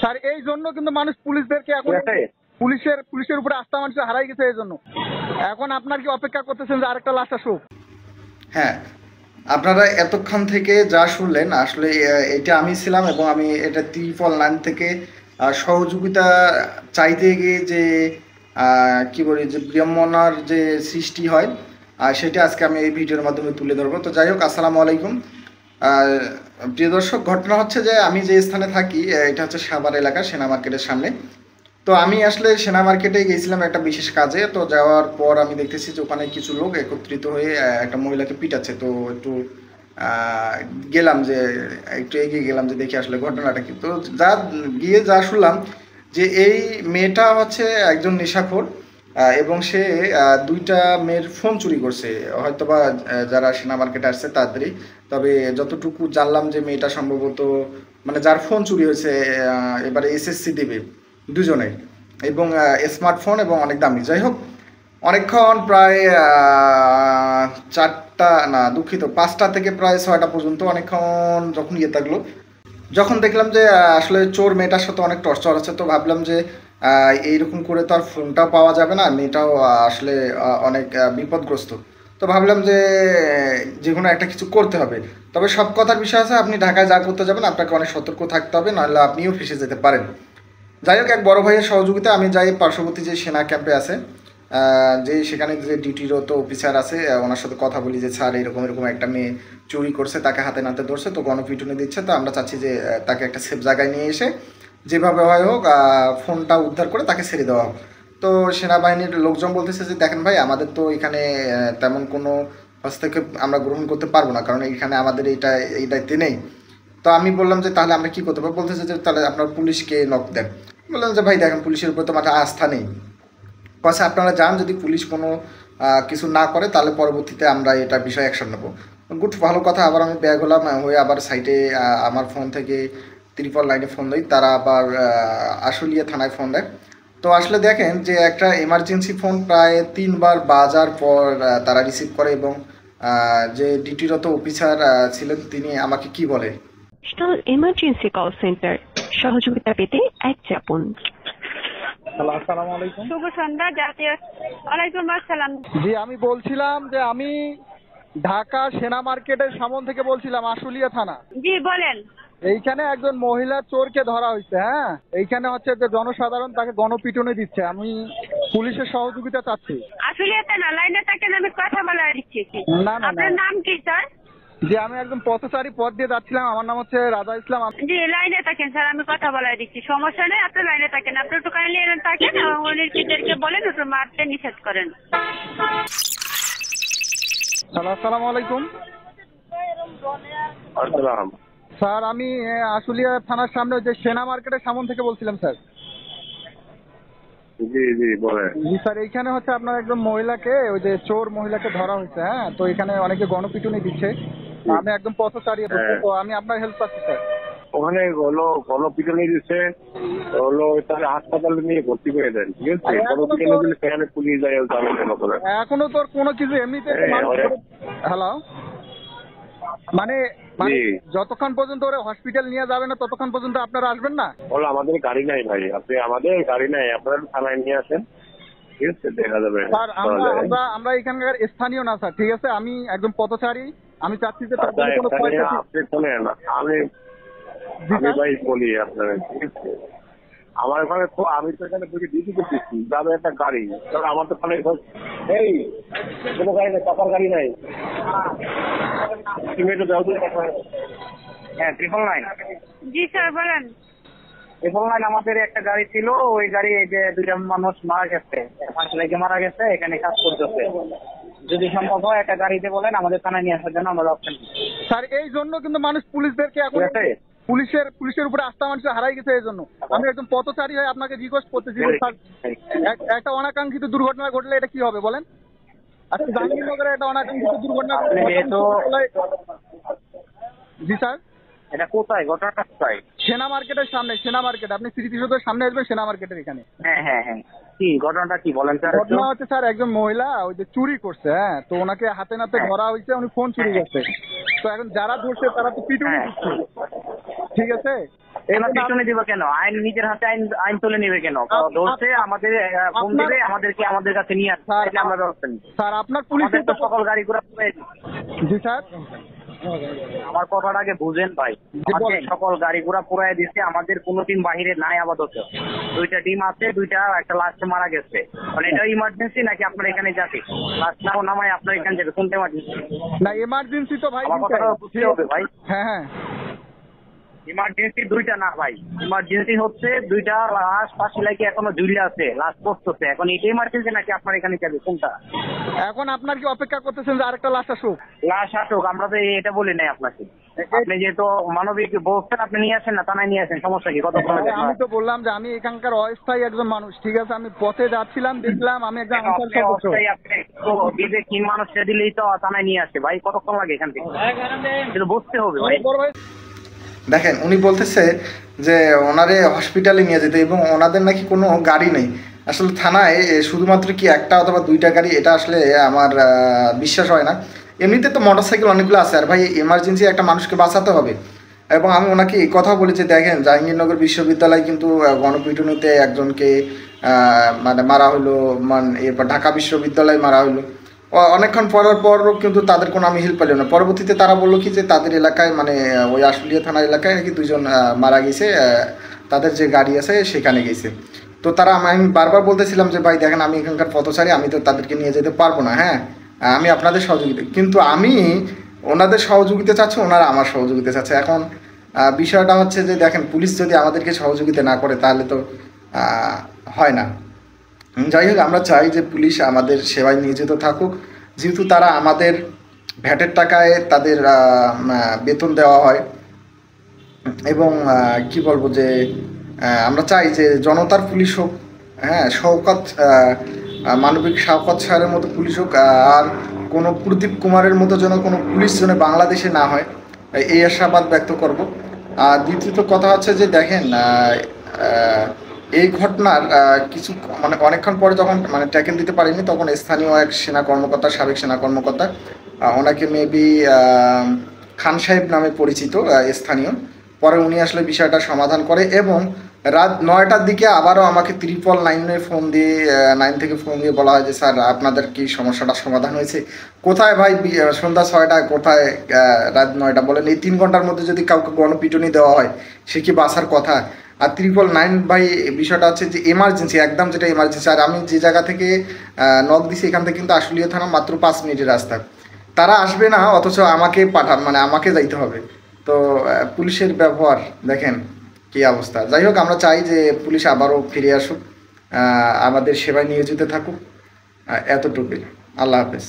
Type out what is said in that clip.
Sir এই জন্য কিন্তু মানুষ পুলিশদেরকে এখন পুলিশের উপরে আস্থা মানুষ হারাই গেছে। এই জন্য এখন আপনার কি অপেক্ষা করতেছেন যে আরেকটা লাশ আসুক? হ্যাঁ, আপনারা এতক্ষণ থেকে যা শুনলেন আসলে এটা আমি ছিলাম এবং আমি এটা 999 থেকে সহযোগিতা চাইতে গিয়ে যে কি বলি যে বিড়ম্বনার যে সৃষ্টি হয় সেটা আজকে আমি এই ভিডিওর মাধ্যমে তুলে ধরবো। তো যাই হোক, আসসালামু আলাইকুম। আর প্রিয় দর্শক, ঘটনা হচ্ছে যে আমি যে স্থানে থাকি এটা হচ্ছে সাভার এলাকা, সেনা মার্কেটের সামনে। তো আমি আসলে সেনা মার্কেটে গেছিলাম একটা বিশেষ কাজে। তো যাওয়ার পর আমি দেখতেছি যে ওখানে কিছু লোক একত্রিত হয়ে একটা মহিলাকে পিটাচ্ছে। তো একটু গেলাম যে একটু এগিয়ে গেলাম যে দেখি আসলে ঘটনাটা কি। তো যা শুনলাম যে এই মেয়েটা হচ্ছে একজন নেশাখোর এবং সে দুইটা মেয়ের ফোন চুরি করছে, হয়তোবা যারা সেনা মার্কেটে আসছে তাদেরই। তবে যতটুকু জানলাম যে মেয়েটা সম্ভবত মানে যার ফোন চুরি হয়েছে এবারে এসএসসি দেবে দুজনে, এবং স্মার্টফোন এবং অনেক দামি। যাই হোক, অনেকক্ষণ প্রায় 4টা না দুঃখিত 5টা থেকে প্রায় 6টা পর্যন্ত অনেকক্ষণ যখন থাকলো, যখন দেখলাম যে আসলে চোর মেয়েটার সাথে অনেক টর্চার আছে, তো ভাবলাম যে এইরকম করে তো আর ফোনটাও পাওয়া যাবে না, মেয়েটাও আসলে অনেক বিপদগ্রস্ত। তো ভাবলাম যে যে কোনো একটা কিছু করতে হবে। তবে সব কথার বিষয় আছে, আপনি ঢাকায় যা করতে যাবেন আপনাকে অনেক সতর্ক থাকতে হবে, নাহলে আপনিও ফেঁসে যেতে পারেন। যাই হোক, এক বড় ভাইয়ের সহযোগিতা আমি যাই পার্শ্ববর্তী যে সেনা ক্যাম্পে আছে, যে সেখানে যে ডিউটিরত অফিসার আছে ওনার সাথে কথা বলি যে স্যার এরকম এরকম একটা মেয়ে চুরি করছে, তাকে হাতে নাতে ধরছে, তো গণপিটুনি দিচ্ছে। তো আমরা চাচ্ছি যে তাকে একটা সেফ জায়গায় নিয়ে এসে যেভাবে হয় হোক ফোনটা উদ্ধার করে তাকে ছেড়ে দেওয়া হোক। তো সেনাবাহিনীর লোকজন বলতেছে যে দেখেন ভাই, আমাদের তো এখানে তেমন কোনো হস্তক্ষেপ আমরা গ্রহণ করতে পারবো না, কারণ এখানে আমাদের এই দায়িত্বে নেই। তো আমি বললাম যে তাহলে আমরা কি করতে পারবো? বলতেছে যে তাহলে আপনার পুলিশকে নক দেন। বললাম যে ভাই দেখেন, পুলিশের উপর তো আমার আস্থা নেই। পাশে আপনারা যান, যদি পুলিশ কোনো কিছু না করে তাহলে পরবর্তীতে আমরা এটা বিষয়ে অ্যাকশন নেবো। গুড, ভালো কথা। আবার আমি ব্যাগ হলাম হয়ে আবার সাইটে আমার ফোন থেকে 999 ফোন দিই, তারা আবার আশুলিয়া থানায় ফোন দেয়। তো আসলে দেখেন যে একটা এমার্জেন্সি ফোন প্রায় 3বার বাজার পর তারা রিসিভ করে, এবং যে ডিউটিরত অফিসার ছিলেন তিনি আমাকে কি বলে, ন্যাশনাল এমার্জেন্সি কল সেন্টার, সহযোগিতা পেতে এক চাপুন। হ্যালো, আসসালামু আলাইকুম। শুভ সন্ধ্যা। জাতীয় ওয়ালাইকুম আসসালাম। জি, আমি বলছিলাম যে আমি ঢাকা সেনা মার্কেটের সামন থেকে বলছিলাম, আশুলিয়া থানা। জি বলেন। এইখানে একজন মহিলা চোরকে ধরা হয়েছে। হ্যাঁ, এইখানে হচ্ছে যে জনসাধারণ তাকে গণপিটুনি দিচ্ছে, আমি পুলিশের সহযোগিতা চাচ্ছি। আসলে এতে না, লাইনে থাকেন, আমি কথা বলা দিচ্ছি। না না না, আপনার নাম কি স্যার? যে আমি একজন পথচারী, পথ দিয়ে যাচ্ছিলাম, আমার নাম হচ্ছে রাজা ইসলাম। জি লাইনে থাকেন স্যার, আমি কথা বলা দিচ্ছি, সমস্যা নেই, আপনি লাইনে থাকেন। আপনি একটু কাইন্ডলি এনে থাকেন এবং উনিদেরকে বলেন একটু মারতে নিষেধ করেন। হ্যালো, আসসালামু আলাইকুম। আসসালাম। স্যার আমি আশুলিয়া থানার সামনে যে সেনা মার্কেটের সামন থেকে বলছিলাম স্যার। জি জি বলেন। জি স্যার, এইখানে হচ্ছে আপনার একজন মহিলাকে, ওই যে চোর মহিলাকে ধরা হয়েছে। হ্যাঁ, তো এখানে অনেকে গণপিটুনি দিচ্ছে, আমি একদম পথচারী, তো আমি আপনার হেল্প পাচ্ছি স্যার। ওখানে গণপিটুনি দিচ্ছে, তাহলে হাসপাতালে নিয়ে ভর্তি করে দেন, ঠিক আছে? গণপিটুনি দিলে সেখানে পুলিশ যায়, যাবে কেন করে? এখনো তোর কোনো কিছু এমনিতে হ্যালো, মানে যতক্ষণ পর্যন্ত ওরা হসপিটাল নিয়ে যাবে না ততক্ষণ পর্যন্ত আপনারা আসবেন না? আমাদের গাড়ি নাই ভাই, আমাদের গাড়ি নাই, আপনারা থানায় নিয়ে আসেন, ঠিক আছে? দেখা যাবে স্যার। আমরা এখানকার স্থানীয় না স্যার, ঠিক আছে? আমি একদম পথচারী, আমি চাচ্ছি যে আপনি শোনেন, আমি ভাই বলি আপনার, ঠিক আছে? আমার ওখানে তো আমি তো এখানে ডিউটি করতেছি, যাবে একটা গাড়ি, কারণ আমার তো ওখানে এই কোনো গাড়ি নেই, চাপার গাড়ি নাই। হ্যাঁ, 999। জি স্যার বলেন। 999 আমাদের একটা গাড়ি ছিল, ওই গাড়ি যে দুইটা মানুষ মারা গেছে, 5 লেগে মারা গেছে, এখানে কাজ করতেছে। যদি সম্ভব হয় একটা গাড়িতে বলেন আমাদের থানায় নিয়ে আসার জন্য, আমরা অপশন। স্যার এই জন্য কিন্তু মানুষ পুলিশদেরকে এখন পুলিশের উপরে আস্থা মানুষ হারাই গেছে। এই জন্য আমি একদম পথচারী হয়ে আপনাকে রিকোয়েস্ট করতেছি, একটা অনাকাঙ্ক্ষিত দুর্ঘটনা ঘটলে এটা কি হবে বলেন? আজকে জাহাঙ্গীরনগরে একটা অনাকাঙ্ক্ষিত দুর্ঘটনা। জি স্যার। এটা কোথায় ঘটনাটা? কোথায়? সেনা মার্কেটের সামনে, সেনা মার্কেট। আপনি স্মৃতিসৌধের সামনে আসবেন, সেনা মার্কেটের এখানে। হ্যাঁ হ্যাঁ হ্যাঁ। কি ঘটনাটা কি বলেন স্যার একটু? ঘটনা হচ্ছে স্যার, একজন মহিলা ওই যে চুরি করছে, হ্যাঁ, তো ওনাকে হাতে নাতে ধরা হয়েছে, উনি ফোন চুরি করছে। তো এখন যারা ধরছে তারা তো পিটুনি দিচ্ছে, ঠিক আছে? কেন পিছনে দিবে কেন? আইন নিজের হাতে আইন তুলে নিবে কেন? ধরছে আমাদের ফোন দিবে, আমাদেরকে আমাদের কাছে নিয়ে আসবে, তাহলে আমরা ব্যবস্থা নিই। স্যার আপনার পুলিশের তো সকল গাড়ি ঘোড়া পুরাই জি স্যার, আমার কথাটা আগে বুঝেন ভাই। আমাদের সকল গাড়ি ঘোড়া পুরাই দিচ্ছে, আমাদের কোনো টিম বাহিরে নাই আপাতত। 2টা টিম আছে, 2টা একটা লাস্টে মারা গেছে। মানে এটা ইমার্জেন্সি নাকি আপনার এখানে যাবে? লাস্ট নাও নামায় আপনার এখানে যাবে, কোনটা ইমার্জেন্সি? না এমার্জেন্সি তো ভাই, আমার কথাটা বুঝতে হবে ভাই। হ্যাঁ হ্যাঁ, ইমার্জেন্সি 2টা না ভাই, ইমার্জেন্সি হচ্ছে 2টা লাশ ফাঁসি লাগে এখনো ঝুলে আছে, লাশ পড়তেছে। এখন এটা ইমার্জেন্সি নাকি আপনার এখানে যাবে, কোনটা? এখন আপনার কি অপেক্ষা করতেছেন যে আরেকটা লাশ আসুক? লাশ আসুক, আমরা তো এটা বলি নাই আপনাকে। আপনি যেহেতু মানবিক বলছেন, আপনি নিয়ে আসেন না, থানায় নিয়ে আসেন, সমস্যা কি? কতক্ষণ লাগবে? আমি তো বললাম যে আমি এখানকার অস্থায়ী একজন মানুষ, ঠিক আছে? আমি পথে যাচ্ছিলাম, দেখলাম আমি একজন আনসার সদস্য। বিবেকহীন মানুষটা দিলেই তো থানায় নিয়ে আসে ভাই, কতক্ষণ লাগে এখান থেকে? কিন্তু বুঝতে হবে ভাই। বড় ভাই দেখেন উনি বলতেছে যে ওনারে হসপিটালে নিয়ে যেতে, এবং ওনাদের নাকি কোনো গাড়ি নেই। আসলে থানায় শুধুমাত্র কি একটা অথবা 2টা গাড়ি, এটা আসলে আমার বিশ্বাস হয় না। এমনিতে তো মোটরসাইকেল অনেকগুলো আছে, আর ভাই এমার্জেন্সি একটা মানুষকে বাঁচাতে হবে। এবং আমি ওনাকে এই কথা বলেছি, দেখেন জাহাঙ্গীরনগর বিশ্ববিদ্যালয় কিন্তু গণপিটুনিতে একজনকে মানে মারা হলো, মানে এরপর ঢাকা বিশ্ববিদ্যালয়ে মারা হলো। অনেকক্ষণ পরও কিন্তু তাদের কোনো আমি হেল্প পেলাম না। পরবর্তীতে তারা বললো কি যে তাদের এলাকায়, মানে ওই আশুলিয়া থানার এলাকায় নাকি 2জন মারা গেছে, তাদের যে গাড়ি আছে সেখানে গেছে। তো তারা আমি বারবার বলতেছিলাম যে ভাই দেখেন আমি এখানকার পথচারী, আমি তো তাদেরকে নিয়ে যেতে পারবো না, হ্যাঁ আমি আপনাদের সহযোগিতা, কিন্তু আমি ওনাদের সহযোগিতা চাচ্ছি, ওনারা আমার সহযোগিতা চাচ্ছে। এখন বিষয়টা হচ্ছে যে দেখেন পুলিশ যদি আমাদেরকে সহযোগিতা না করে তাহলে তো হয় না। যাই হোক, আমরা চাই যে পুলিশ আমাদের সেবায় নিয়োজিত থাকুক, যেহেতু তারা আমাদের ভ্যাটের টাকায় তাদের বেতন দেওয়া হয়। এবং কি বলবো যে আমরা চাই যে জনতার পুলিশ হোক, হ্যাঁ, শওকত মানবিক শওকত স্যারের মতো পুলিশ হোক, আর কোনো প্রদীপ কুমারের মতো যেন কোনো পুলিশ যেন বাংলাদেশে না হয়, এই আশাবাদ ব্যক্ত করব। আর দ্বিতীয়ত কথা হচ্ছে যে দেখেন এই ঘটনার কিছু মানে অনেকক্ষণ পরে যখন মানে ট্যাকেল দিতে পারিনি, তখন স্থানীয় এক সেনা কর্মকর্তা, সাবেক সেনা কর্মকর্তা, ওনাকে মেবি খান সাহেব নামে পরিচিত স্থানীয়, পরে উনি আসলে বিষয়টা সমাধান করে। এবং রাত 9টার দিকে আবারও আমাকে 999 ফোন দিয়ে 9 থেকে ফোন দিয়ে বলা হয় যে স্যার আপনাদের কি সমস্যাটা সমাধান হয়েছে? কোথায় ভাই সন্ধ্যা 6টায়, কোথায় রাত 9টা? বলেন এই 3 ঘন্টার মধ্যে যদি কাউকে গণপিটুনি দেওয়া হয় সে কি বাঁচার কথা? আর 999 ভাই বিষয়টা হচ্ছে যে এমার্জেন্সি, একদম যেটা এমার্জেন্সি। আর আমি যে জায়গা থেকে নক দিছি এখান থেকে কিন্তু আশুলিয়া থানা মাত্র 5 মিনিটের রাস্তা। তারা আসবে না, অথচ আমাকে মানে আমাকে যাইতে হবে। তো পুলিশের ব্যবহার দেখেন কী অবস্থা। যাই হোক, আমরা চাই যে পুলিশ আবারও ফিরে আসুক, আমাদের সেবায় নিয়োজিত থাকুক, এতটুকুই। আল্লাহ হাফেজ।